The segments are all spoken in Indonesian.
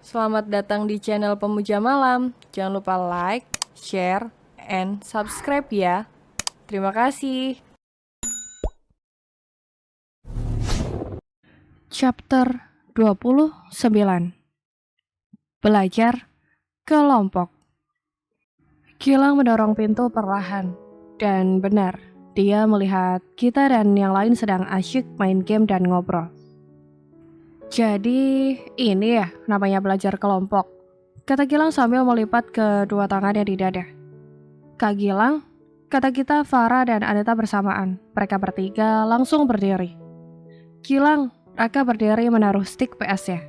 Selamat datang di channel Pemuja Malam. Jangan lupa like, share, and subscribe ya. Terima kasih. Chapter 29. Belajar kelompok. Gilang mendorong pintu perlahan. Dan benar, dia melihat kita dan yang lain sedang asyik main game dan ngobrol. Jadi ini ya namanya belajar kelompok, kata Gilang sambil melipat kedua tangannya di dada. Kak Gilang, kata kita Farah dan Anita bersamaan. Mereka bertiga langsung berdiri. Gilang, Raka berdiri menaruh stick PS-nya.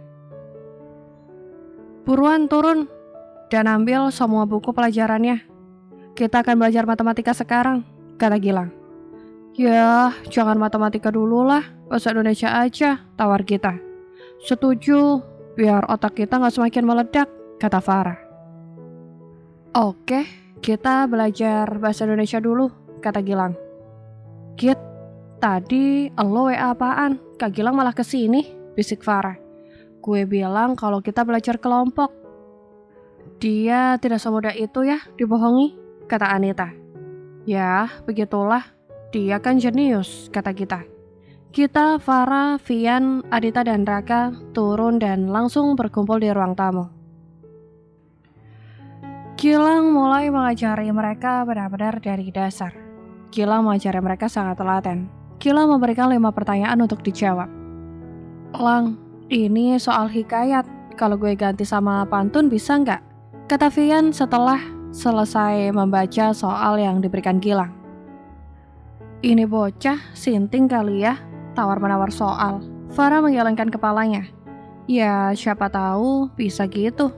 Buruan turun dan ambil semua buku pelajarannya. Kita akan belajar matematika sekarang, kata Gilang. Ya, jangan matematika dulu lah, bahasa Indonesia aja, tawar kita. Setuju, biar otak kita gak semakin meledak, kata Farah. Oke, kita belajar bahasa Indonesia dulu, kata Gilang. Git, tadi lo WA apaan? Kak Gilang malah kesini, bisik Farah. Gue bilang kalau kita belajar kelompok. Dia tidak semudah itu ya dibohongi, kata Anita. Ya, begitulah. Dia kan jenius, kata kita. Kita, Farah, Vian, Adita, dan Raka turun dan langsung berkumpul di ruang tamu. Gilang mulai mengajari mereka benar-benar dari dasar. Gilang mengajari mereka sangat telaten. Gilang memberikan 5 pertanyaan untuk dijawab. Lang, ini soal hikayat. Kalau gue ganti sama pantun bisa nggak? Kata Vian setelah selesai membaca soal yang diberikan Gilang. Ini bocah sinting kali ya, tawar-menawar soal. Farah menggelengkan kepalanya. Ya, siapa tahu bisa gitu.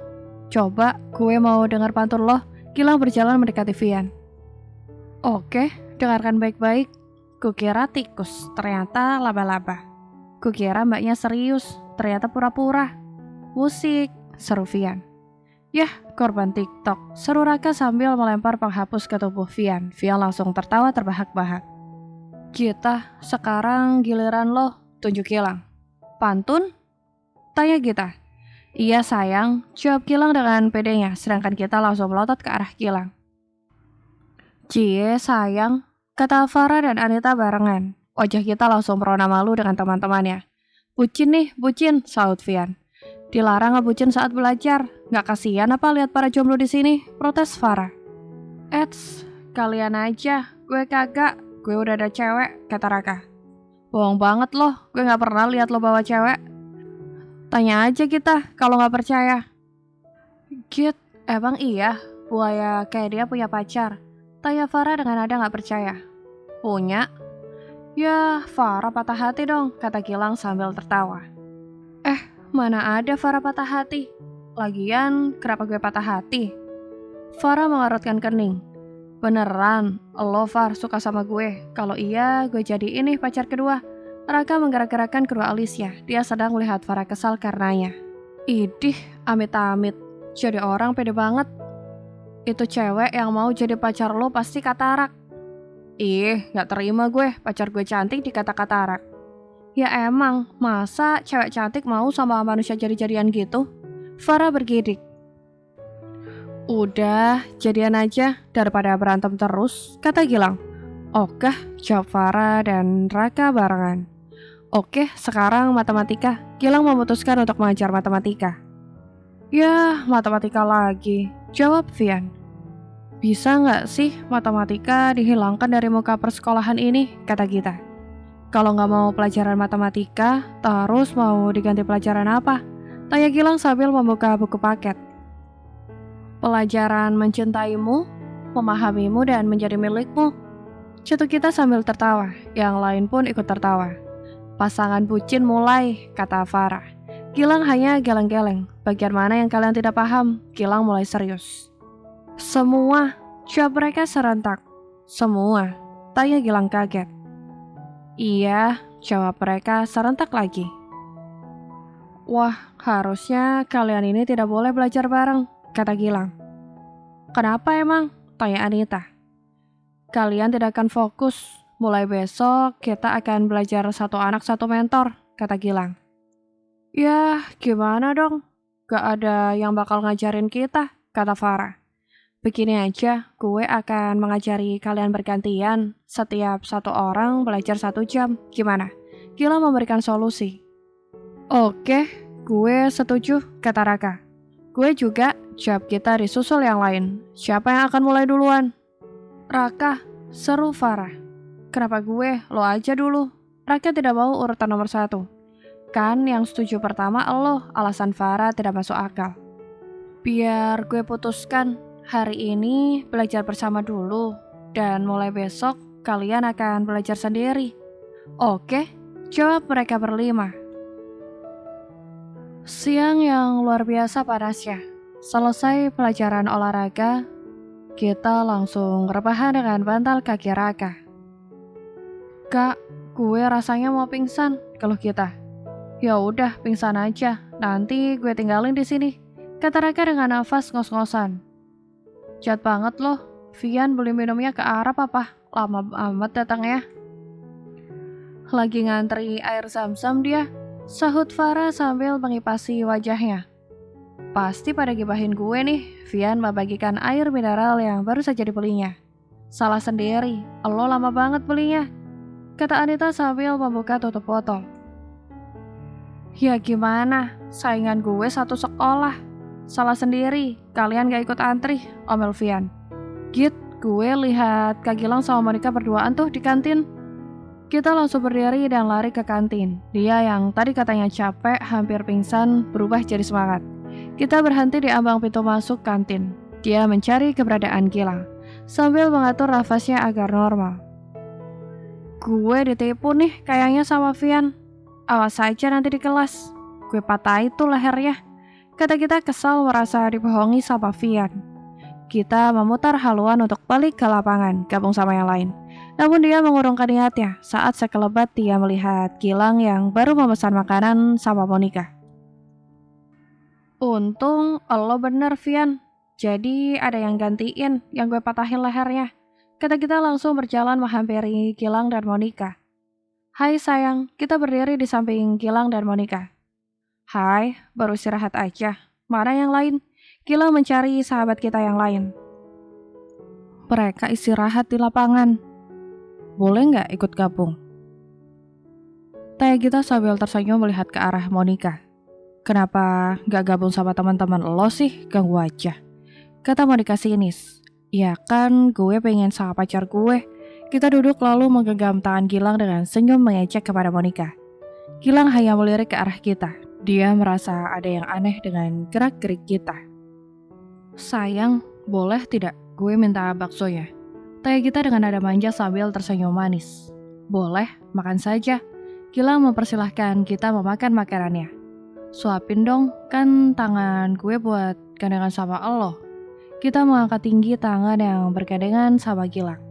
Coba, gue mau dengar pantun loh. Gilang berjalan mendekati Vian. Oke, dengarkan baik-baik. Kukira tikus, ternyata laba-laba. Kukira mbaknya serius, ternyata pura-pura. Musik, seru Vian. Yah, korban TikTok, seru Raka sambil melempar penghapus ke tubuh Vian. Vian langsung tertawa terbahak-bahak. Gita, sekarang giliran lo, tunjuk Gilang. Pantun? Tanya Gita. Iya sayang, jawab Gilang dengan pedenya, sedangkan kita langsung melotot ke arah Gilang. Cie sayang, kata Farah dan Anita barengan. Wajah kita langsung merona malu dengan teman-temannya. Bucin nih, bucin, saut Vian. Dilarang ngebucin saat belajar, gak kasihan apa lihat para jomblo di sini? Protes Farah. Eits, kalian aja, gue kagak. Gue udah ada cewek, kata Raka. Bohong banget loh, gue gak pernah lihat lo bawa cewek. Tanya aja kita, kalau gak percaya. Git, emang iya, buaya kayak dia punya pacar? Tanya Farah dengan nada gak percaya. Punya? Ya, Farah patah hati dong, kata Gilang sambil tertawa. Mana ada Farah patah hati? Lagian, kenapa gue patah hati? Farah mengarutkan kening. Beneran, lo Far suka sama gue. Kalau iya, gue jadi ini pacar kedua. Raka menggerak-gerakkan kedua alisnya. Dia sedang melihat Farah kesal karenanya. Idih, amit-amit. Jadi orang pede banget. Itu cewek yang mau jadi pacar lo pasti katarak. Ih, gak terima gue. Pacar gue cantik dikata katarak. Ya emang, masa cewek cantik mau sama manusia jadi-jadian gitu? Farah bergidik. Udah, jadian aja daripada berantem terus, kata Gilang. Oke, jawab Farah dan Raka barengan. Oke, sekarang matematika. Gilang memutuskan untuk mengajar matematika. Ya, matematika lagi, jawab Vian. Bisa nggak sih matematika dihilangkan dari muka persekolahan ini, kata Gita. Kalau nggak mau pelajaran matematika, terus mau diganti pelajaran apa? Tanya Gilang sambil membuka buku paket. Pelajaran mencintaimu, memahamimu, dan menjadi milikmu. Cetuk kita sambil tertawa, yang lain pun ikut tertawa. Pasangan bucin mulai, kata Farah. Gilang hanya geleng-geleng. Bagian mana yang kalian tidak paham? Gilang mulai serius. Semua, jawab mereka serentak. Semua, tanya Gilang kaget. Iya, jawab mereka serentak lagi. Wah, harusnya kalian ini tidak boleh belajar bareng, kata Gilang. Kenapa emang? Tanya Anita. Kalian tidak akan fokus. Mulai besok kita akan belajar satu anak satu mentor, kata Gilang. Ya, gimana dong? Gak ada yang bakal ngajarin kita, kata Farah. Begini aja, gue akan mengajari kalian bergantian. Setiap satu orang belajar 1 jam. Gimana? Gilang memberikan solusi. Oke, gue setuju, kata Raka. Gue juga, jawab kita disusul yang lain. Siapa yang akan mulai duluan? Raka, seru Farah. Kenapa gue? Lo aja dulu. Raka tidak mau urutan nomor 1. Kan yang setuju pertama lo, alasan Farah tidak masuk akal. Biar gue putuskan, hari ini belajar bersama dulu. Dan mulai besok, kalian akan belajar sendiri. Oke, jawab mereka berlima. Siang yang luar biasa panasnya. Selesai pelajaran olahraga, kita langsung rebahan dengan bantal kaki Raka. Kak, gue rasanya mau pingsan, keluh kita. Ya udah, pingsan aja. Nanti gue tinggalin di sini, kata Raka dengan nafas ngos-ngosan. Jahat banget loh. Vian beli minumnya ke Arab apa? Lama amat datangnya. Lagi ngantri air zam-zam dia, sahut Farah sambil mengipasi wajahnya. Pasti pada gibahin gue nih, Vian membagikan air mineral yang baru saja dibelinya. Salah sendiri, lo lama banget belinya, kata Anita sambil membuka tutup botol. Ya gimana, saingan gue satu sekolah. Salah sendiri, kalian gak ikut antri, omel Vian. Git, gue lihat Kak Gilang sama Monica berduaan tuh di kantin. Kita langsung berdiri dan lari ke kantin. Dia yang tadi katanya capek, hampir pingsan, berubah jadi semangat. Kita berhenti di ambang pintu masuk kantin. Dia mencari keberadaan Gilang, sambil mengatur nafasnya agar normal. Gue ditipu nih kayaknya sama Vian. Awas saja nanti di kelas. Gue patah itu lehernya, kata kita kesal merasa dibohongi sama Vian. Kita memutar haluan untuk balik ke lapangan, gabung sama yang lain. Namun dia mengurungkan niatnya saat sekelebat dia melihat Gilang yang baru memesan makanan sama Monica. Untung lo bener Vian. Jadi ada yang gantiin yang gue patahin lehernya, kata kita langsung berjalan menghampiri Gilang dan Monica. Hai sayang, kita berdiri di samping Gilang dan Monica. Hai, baru istirahat aja. Mana yang lain? Gilang mencari sahabat kita yang lain. Mereka istirahat di lapangan. Boleh nggak ikut gabung? Tanya kita sambil tersenyum melihat ke arah Monica. Kenapa nggak gabung sama teman-teman lo sih? Ganggu aja, kata Monica sinis. Ya kan, gue pengen sama pacar gue. Kita duduk lalu menggenggam tangan Gilang dengan senyum mengejek kepada Monica. Gilang hanya melirik ke arah kita. Dia merasa ada yang aneh dengan gerak-gerik kita. Sayang, boleh tidak gue minta bakso ya? Tanya kita dengan nada manja sambil tersenyum manis. Boleh, makan saja. Gilang mempersilahkan kita memakan makanannya. Suapin dong, kan tangan gue buat gandengan sama lo. Kita mengangkat tinggi tangan yang bergandengan sama Gilang.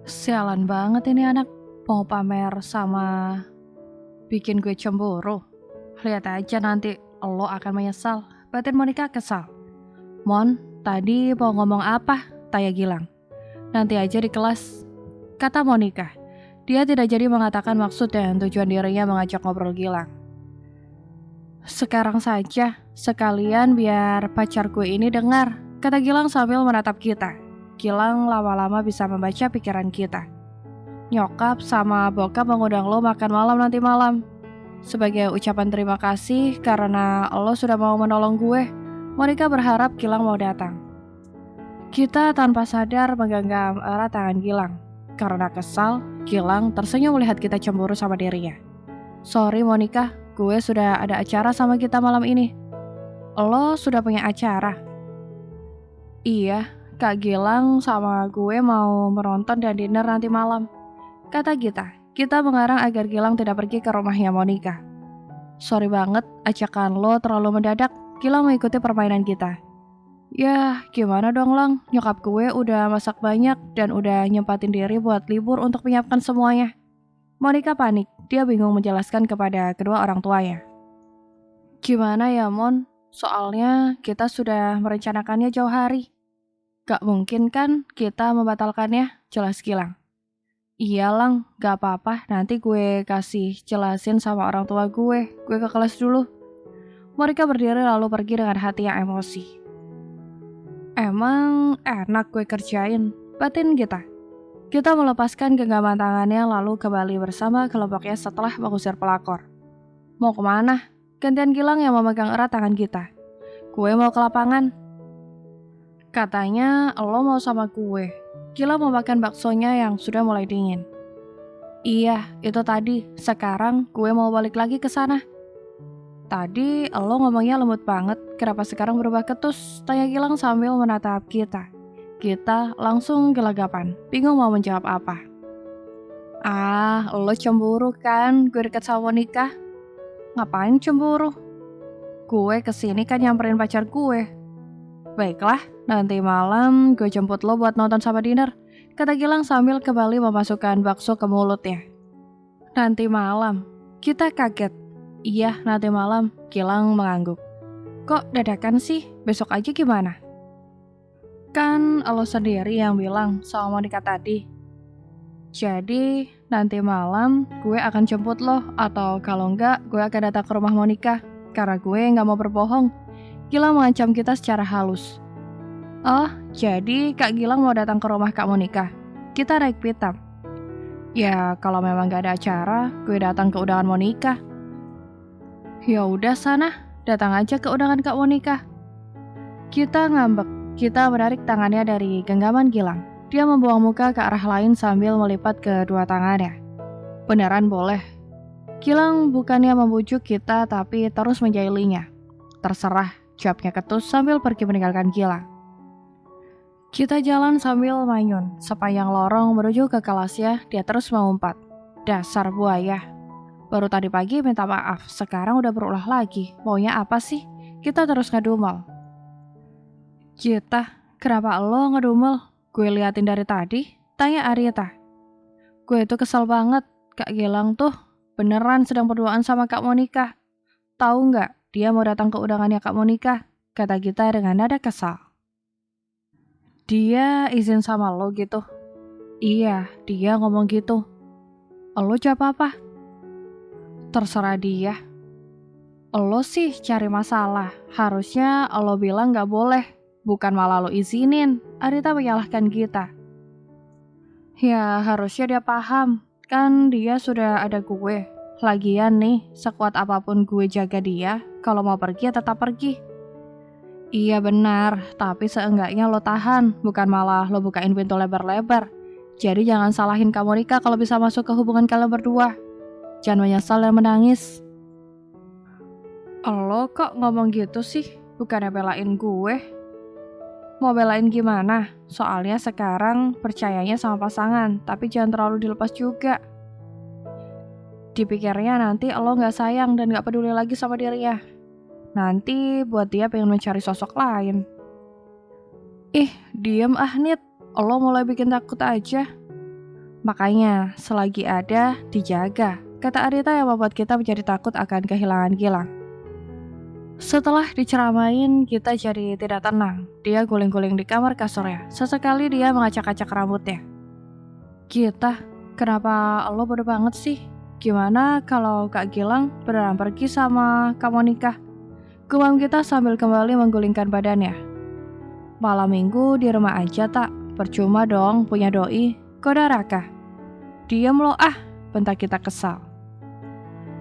Sialan banget ini anak, mau pamer sama bikin gue cemburu. Lihat aja nanti, lo akan menyesal, batin Monica kesal. Mon, tadi mau ngomong apa? Tanya Gilang. Nanti aja di kelas, kata Monica. Dia tidak jadi mengatakan maksud dan tujuan dirinya mengajak ngobrol Gilang. Sekarang saja, sekalian biar pacar gue ini dengar, kata Gilang sambil menatap kita. Gilang lama-lama bisa membaca pikiran kita. Nyokap sama bokap mengundang lo makan malam nanti malam. Sebagai ucapan terima kasih karena lo sudah mau menolong gue, Monica berharap Gilang mau datang. Kita tanpa sadar menggenggam erat tangan Gilang. Karena kesal, Gilang tersenyum melihat kita cemburu sama dirinya. Sorry Monica, gue sudah ada acara sama kita malam ini. Lo sudah punya acara? Iya, Kak Gilang sama gue mau menonton dan dinner nanti malam, kata Gita. Kita mengarang agar Gilang tidak pergi ke rumahnya Monica. Sorry banget, ajakan lo terlalu mendadak. Gilang mengikuti permainan kita. Ya, gimana dong Lang, nyokap gue udah masak banyak dan udah nyempatin diri buat libur untuk menyiapkan semuanya. Monica panik, dia bingung menjelaskan kepada kedua orang tuanya. Gimana ya Mon, soalnya kita sudah merencanakannya jauh hari. Gak mungkin kan kita membatalkannya, jelas Gilang. Iya Lang, gak apa-apa, nanti gue kasih jelasin sama orang tua gue ke kelas dulu. Monica berdiri lalu pergi dengan hati yang emosi. Emang enak gue kerjain, batin kita. Kita melepaskan genggaman tangannya lalu kembali bersama kelompoknya setelah mengusir pelakor. Mau kemana? Gantian Gilang yang memegang erat tangan kita. Gue mau ke lapangan. Katanya lo mau sama gue. Gilang mau makan baksonya yang sudah mulai dingin. Iya, itu tadi. Sekarang gue mau balik lagi ke sana. Tadi lo ngomongnya lembut banget, kenapa sekarang berubah ketus? Tanya Gilang sambil menatap kita. Kita langsung gelagapan, bingung mau menjawab apa. Ah, lo cemburu kan gue deket sama Monica? Ngapain cemburu? Gue kesini kan nyamperin pacar gue. Baiklah, nanti malam gue jemput lo buat nonton sama dinner, kata Gilang sambil kembali memasukkan bakso ke mulutnya. Nanti malam, kita kaget. Iya, nanti malam, Gilang mengangguk. Kok dadakan sih? Besok aja gimana? Kan lo sendiri yang bilang sama Monica tadi. Jadi, nanti malam gue akan jemput lo, atau kalau enggak, gue akan datang ke rumah Monica. Karena gue nggak mau berbohong. Gilang mengancam kita secara halus. Oh, jadi Kak Gilang mau datang ke rumah Kak Monica. Kita naik pitam. Ya, kalau memang gak ada acara, gue datang ke undangan Monica. Ya udah sana, datang aja ke undangan Kak Monica. Kita ngambek, kita menarik tangannya dari genggaman Gilang. Dia membuang muka ke arah lain sambil melipat kedua tangannya. Beneran boleh. Gilang bukannya membujuk kita tapi terus menjailinya. Terserah, jawabnya ketus sambil pergi meninggalkan Gilang. Kita jalan sambil manyun, sepanjang lorong menuju ke kelasnya, dia terus mengumpat. Dasar buaya. Baru tadi pagi minta maaf, sekarang udah berulah lagi. Maunya apa sih? Kita terus ngedumel. Kita, kenapa lo ngedumel? Gue liatin dari tadi, tanya Arita. Gue tuh kesel banget, Kak Gilang tuh beneran sedang berduaan sama Kak Monica. Tahu nggak, dia mau datang ke undangannya Kak Monica, kata kita dengan nada kesal. Dia izin sama lo gitu? Iya, dia ngomong gitu. Lo jawab apa? Terserah dia. Lo sih cari masalah. Harusnya lo bilang gak boleh. Bukan malah lo izinin. Arita menyalahkan kita. Ya harusnya dia paham. Kan dia sudah ada gue. Lagian nih, sekuat apapun gue jaga dia, kalau mau pergi ya tetap pergi. Iya benar, tapi seenggaknya lo tahan. Bukan malah lo bukain pintu lebar-lebar. Jadi jangan salahin Kak Monica kalau bisa masuk ke hubungan kalian berdua. Jangan menyesal dan menangis. Lo kok ngomong gitu sih? Bukannya belain gue. Mau belain gimana? Soalnya sekarang percayanya sama pasangan, tapi jangan terlalu dilepas juga. Dipikirnya nanti lo gak sayang dan gak peduli lagi sama dirinya. Nanti buat dia pengen mencari sosok lain. Ih, diem ah Nit. Lo mulai bikin takut aja. Makanya, selagi ada, dijaga, kata Arita yang membuat kita menjadi takut akan kehilangan Gilang. Setelah diceramain, kita jadi tidak tenang. Dia guling-guling di kamar kasurnya. Sesekali dia mengacak-acak rambutnya. Kita, kenapa lo bodoh banget sih? Gimana kalau Kak Gilang beneran pergi sama Kak Monica? Gumam kita sambil kembali menggulingkan badannya. Malam minggu di rumah aja tak? Percuma dong punya doi. Koda Raka. Diam lo ah, bentak kita kesal.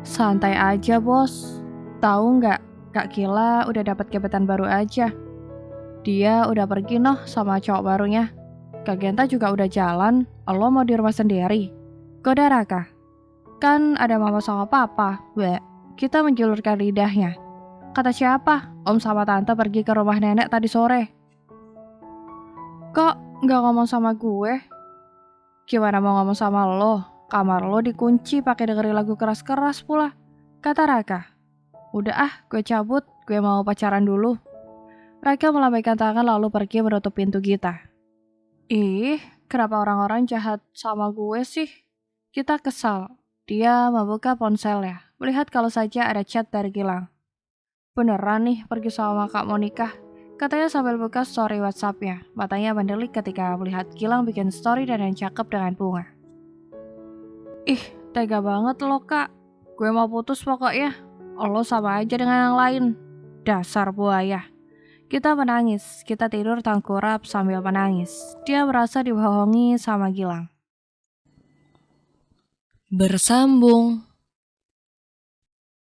Santai aja bos. Tahu nggak, Kak Gila udah dapat gebetan baru aja. Dia udah pergi noh sama cowok barunya. Kak Genta juga udah jalan. Lo mau di rumah sendiri? Koda Raka. Kan ada mama sama papa. Bleh. Kita menjulurkan lidahnya. Kata siapa? Om sama tante pergi ke rumah nenek tadi sore. Kok nggak ngomong sama gue? Gimana mau ngomong sama lo? Kamar lo dikunci pakai dengerin lagu keras-keras pula, kata Raka. Udah ah, gue cabut, gue mau pacaran dulu. Raka melambaikan tangan lalu pergi menutup pintu kita. Ih, kenapa orang-orang jahat sama gue sih? Kita kesal. Dia membuka ponselnya, melihat kalau saja ada chat dari Gilang. Beneran nih pergi sama Kak Monica, katanya sambil buka story WhatsApp-nya. Matanya mendelik ketika melihat Gilang bikin story dan yang cakep dengan bunga. Ih, tega banget lo Kak. Gue mau putus pokoknya. Lo sama aja dengan yang lain. Dasar buaya. Kita menangis, kita tidur tengkurap sambil menangis. Dia merasa dibohongi sama Gilang. Bersambung.